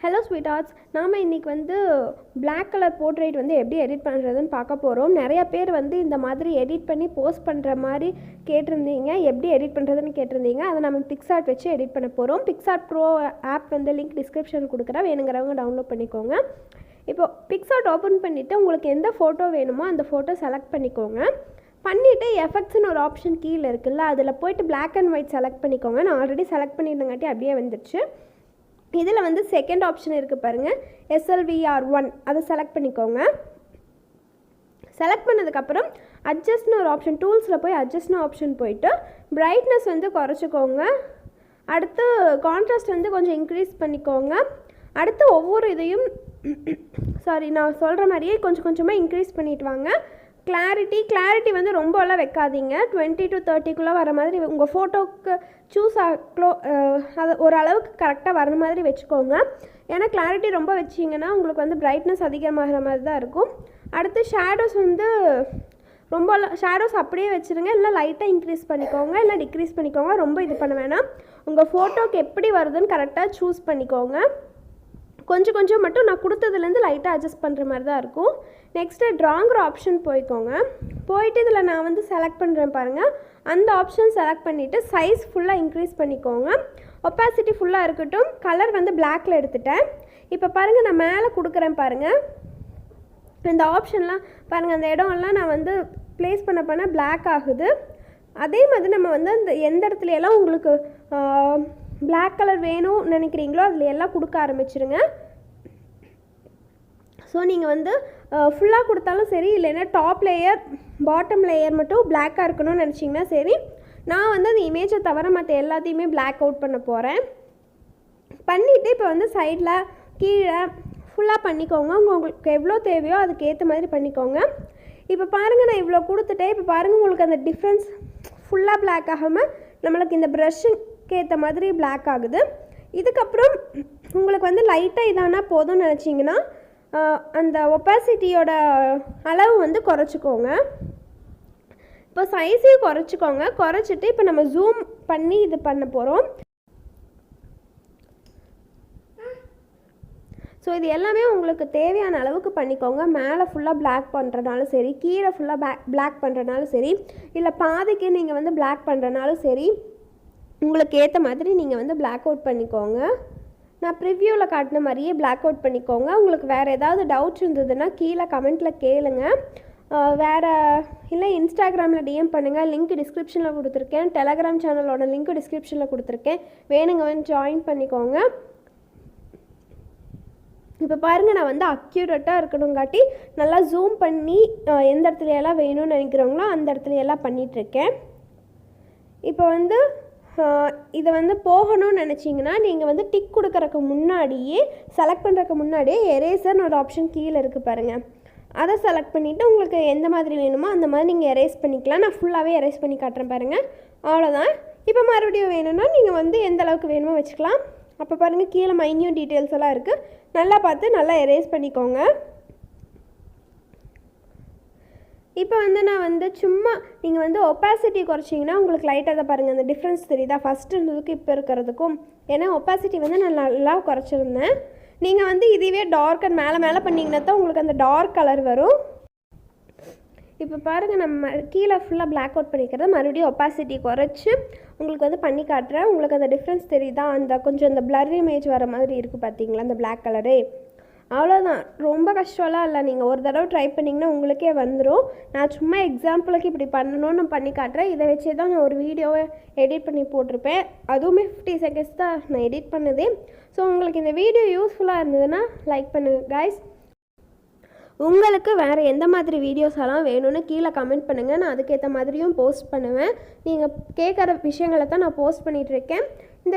Hello ஸ்வீட்டார்ட்ஸ், நாம் இன்றைக்கி black colour portrait எப்படி எடிட் பண்ணுறதுன்னு பார்க்க போகிறோம். நிறையா பேர் இந்த மாதிரி எடிட் பண்ணி போஸ்ட் பண்ணுற மாதிரி கேட்டிருந்தீங்க. எப்படி எடிட் பண்ணுறதுன்னு கேட்டிருந்தீங்க. அதை நம்ம PicsArt வச்சு எடிட் பண்ண போகிறோம். PicsArt pro app link description கொடுக்குறேன், வேணுங்கிறவங்க டவுன்லோட் பண்ணிக்கோங்க. இப்போது PicsArt ஓப்பன் பண்ணிவிட்டு உங்களுக்கு எந்த ஃபோட்டோ வேணுமோ அந்த ஃபோட்டோ செலக்ட் பண்ணிக்கோங்க. பண்ணிவிட்டு எஃபெக்ட்ஸ்னு ஒரு ஆப்ஷன் கீழே இருக்குல்ல, அதில் போய்ட்டு பிளாக் அண்ட் ஒயிட் செலக்ட் பண்ணிக்கோங்க. நான் ஆல்ரெடி செலக்ட் பண்ணியிருந்தங்காட்டி அப்படியே வந்துடுச்சு. இதில் செகண்ட் ஆப்ஷன் இருக்குது பாருங்கள், SLVR1, அதை செலக்ட் பண்ணிக்கோங்க. செலக்ட் பண்ணதுக்கப்புறம் அட்ஜஸ்ட்னு ஒரு ஆப்ஷன், டூல்ஸில் போய் அட்ஜஸ்ட்னு ஆப்ஷன் போயிட்டு பிரைட்னஸ் குறைச்சிக்கோங்க. அடுத்து கான்ட்ராஸ்ட் கொஞ்சம் இன்க்ரீஸ் பண்ணிக்கோங்க. அடுத்து ஒவ்வொரு இதையும் நான் சொல்கிற மாதிரியே கொஞ்சம் கொஞ்சமாக இன்க்ரீஸ் பண்ணிட்டு வாங்க. கிளாரிட்டி ரொம்பலாம் வைக்காதீங்க. 20 to 30க்குள்ளே வர மாதிரி உங்கள் ஃபோட்டோவுக்கு அது ஓரளவுக்கு கரெக்டாக வர மாதிரி வச்சுக்கோங்க. ஏன்னா கிளாரிட்டி ரொம்ப வச்சிங்கன்னா உங்களுக்கு பிரைட்னஸ் அதிகமாகிற மாதிரி தான் இருக்கும். அடுத்து ஷேடோஸ் ரொம்ப ஷேடோஸ் அப்படியே வச்சுருங்க, இல்லை லைட்டாக இன்க்ரீஸ் பண்ணிக்கோங்க, இல்லை டிக்ரீஸ் பண்ணிக்கோங்க. ரொம்ப இது பண்ண வேணாம். உங்கள் ஃபோட்டோவுக்கு எப்படி வருதுன்னு கரெக்டாக சூஸ் பண்ணிக்கோங்க. கொஞ்சம் கொஞ்சம் மட்டும் நான் கொடுத்ததுலேருந்து லைட்டாக அட்ஜஸ்ட் பண்ணுற மாதிரி தான் இருக்கும். நெக்ஸ்ட்டு ட்ராங்கிற ஆப்ஷன் போயிட்டு இதில் நான் செலக்ட் பண்ணுறேன் பாருங்கள். அந்த ஆப்ஷன் செலக்ட் பண்ணிவிட்டு சைஸ் ஃபுல்லாக இன்க்ரீஸ் பண்ணிக்கோங்க. ஒப்பாசிட்டி ஃபுல்லாக இருக்கட்டும். கலர் பிளாக்கில் எடுத்துட்டேன். இப்போ பாருங்கள், நான் மேலே கொடுக்குறேன் பாருங்கள். இந்த ஆப்ஷன்லாம் பாருங்கள், அந்த இடம்லாம் நான் ப்ளேஸ் பண்ண பிளாக் ஆகுது. அதே மாதிரி நம்ம அந்த எந்த இடத்துலையெல்லாம் உங்களுக்கு பிளாக் கலர் வேணும்னு நினைக்கிறீங்களோ அதில் எல்லாம் கொடுக்க ஆரம்பிச்சிருங்க. ஸோ நீங்கள் ஃபுல்லாக கொடுத்தாலும் சரி, இல்லைன்னா டாப் லேயர் பாட்டம் லேயர் மட்டும் பிளாக்காக இருக்கணும்னு நினச்சிங்கன்னா சரி. நான் அந்த இமேஜை தவிர மற்ற எல்லாத்தையுமே பிளாக் அவுட் பண்ண போகிறேன். பண்ணிவிட்டு இப்போ சைடில் கீழே ஃபுல்லாக பண்ணிக்கோங்க. உங்களுக்கு எவ்வளோ தேவையோ அதுக்கேற்ற மாதிரி பண்ணிக்கோங்க. இப்போ பாருங்கள், நான் இவ்வளோ கொடுத்துட்டேன். இப்போ பாருங்கள், உங்களுக்கு அந்த டிஃப்ரென்ஸ் ஃபுல்லாக பிளாக் ஆகாமல் நம்மளுக்கு இந்த ப்ரஷ்ஷுக்கு ஏற்ற மாதிரி பிளாக் ஆகுது. இதுக்கப்புறம் உங்களுக்கு லைட்டாக இதானா போதும்னு நினச்சிங்கன்னா அந்த ஒப்பாசிட்டியோட அளவு குறைச்சிக்கோங்க. இப்போ சைஸையும் குறைச்சிக்கோங்க. குறைச்சிட்டு இப்போ நம்ம ஜூம் பண்ணி இது பண்ண போகிறோம். ஸோ இது எல்லாமே உங்களுக்கு தேவையான அளவுக்கு பண்ணிக்கோங்க. மேலே ஃபுல்லாக பிளாக் பண்ணுறனாலும் சரி, கீழே ஃபுல்லாக பிளாக் பண்ணுறனாலும் சரி, இல்லை பாதிக்கு நீங்கள் பிளாக் பண்ணுறனாலும் சரி, உங்களுக்கு ஏற்ற மாதிரி நீங்கள் பிளாக் அவுட் பண்ணிக்கோங்க. நான் ப்ரிவ்யூவில் காட்டின மாதிரியே பிளாக் அவுட் பண்ணிக்கோங்க. உங்களுக்கு வேறு ஏதாவது டவுட்ஸ் இருந்ததுன்னா கீழே கமெண்ட்டில் கேளுங்க. வேறு இல்லை இன்ஸ்டாகிராமில் டிஎம் பண்ணுங்கள். லிங்க் டிஸ்கிரிப்ஷனில் கொடுத்துருக்கேன். டெலகிராம் சேனலோட லிங்க் டிஸ்கிரிப்ஷனில் கொடுத்துருக்கேன், வேணுங்க ஜாயின் பண்ணிக்கோங்க. இப்போ பாருங்கள், நான் அக்யூரேட்டாக இருக்கணுங்காட்டி நல்லா ஜூம் பண்ணி எந்த இடத்துலையெல்லாம் வேணும்னு நினைக்கிறவங்களோ அந்த இடத்துலையெல்லாம் பண்ணிகிட்ருக்கேன். இப்போ இதை போகணும்னு நினச்சிங்கன்னா நீங்கள் டிக் கொடுக்குறக்கு முன்னாடியே, செலக்ட் பண்ணுறதுக்கு முன்னாடியே எரேசர்னு ஒரு ஆப்ஷன் கீழே இருக்குது பாருங்கள். அதை செலக்ட் பண்ணிவிட்டு உங்களுக்கு எந்த மாதிரி வேணுமோ அந்த மாதிரி நீங்கள் எரேஸ் பண்ணிக்கலாம். நான் ஃபுல்லாகவே எரேஸ் பண்ணி காட்டுறேன் பாருங்கள். அவ்வளோதான். இப்போ மறுபடியும் வேணும்னா நீங்கள் எந்த அளவுக்கு வேணுமோ வச்சுக்கலாம். அப்போ பாருங்கள், கீழே மைன்யூட் டீட்டெயில்ஸ் எல்லாம் இருக்குது. நல்லா பார்த்து நல்லா எரேஸ் பண்ணிக்கோங்க. இப்போ நான் சும்மா நீங்கள் ஒப்பாசிட்டி குறைச்சிங்கன்னா உங்களுக்கு லைட்டாக தான் பாருங்கள் அந்த டிஃப்ரென்ஸ் தெரியுதா, ஃபஸ்ட்டு இருந்ததுக்கு இப்போ இருக்கிறதுக்கும். ஏன்னா ஒப்பாசிட்டி நான் நல்லா குறைச்சிருந்தேன். நீங்கள் இதுவே டார்க் அண்ட் மேலே பண்ணிங்கன்னா தான் உங்களுக்கு அந்த டார்க் கலர் வரும். இப்போ பாருங்கள், நம்ம கீழே ஃபுல்லாக பிளாக் அவுட் பண்ணிக்கிறத மறுபடியும் ஒப்பாசிட்டி குறைச்சி உங்களுக்கு பண்ணி காட்டுறேன். உங்களுக்கு அந்த டிஃப்ரென்ஸ் தெரியுதா, அந்த கொஞ்சம் அந்த பிளர் இமேஜ் வர மாதிரி இருக்குது பார்த்தீங்களா, அந்த பிளாக் கலரு. அவ்வளோதான், ரொம்ப கஷ்டம்லாம் இல்லை. நீங்கள் ஒரு தடவை ட்ரை பண்ணிங்கன்னா உங்களுக்கே வந்துடும். நான் சும்மா எக்ஸாம்பிளுக்கு இப்படி பண்ணணும்னு பண்ணி காட்டுறேன். இதை வச்சே தான் நான் ஒரு வீடியோவை எடிட் பண்ணி போட்டிருப்பேன். அதுவுமே 50 செகண்ட்ஸ் தான் நான் எடிட் பண்ணதே. ஸோ உங்களுக்கு இந்த வீடியோ யூஸ்ஃபுல்லாக இருந்ததுன்னா லைக் பண்ணுங்கள் கைஸ். உங்களுக்கு வேறு எந்த மாதிரி வீடியோஸ் எல்லாம் வேணும்னு கீழே கமெண்ட் பண்ணுங்கள். நான் அதுக்கேற்ற மாதிரியும் போஸ்ட் பண்ணுவேன். நீங்கள் கேட்குற விஷயங்களை தான் நான் போஸ்ட் பண்ணிகிட்ருக்கேன்.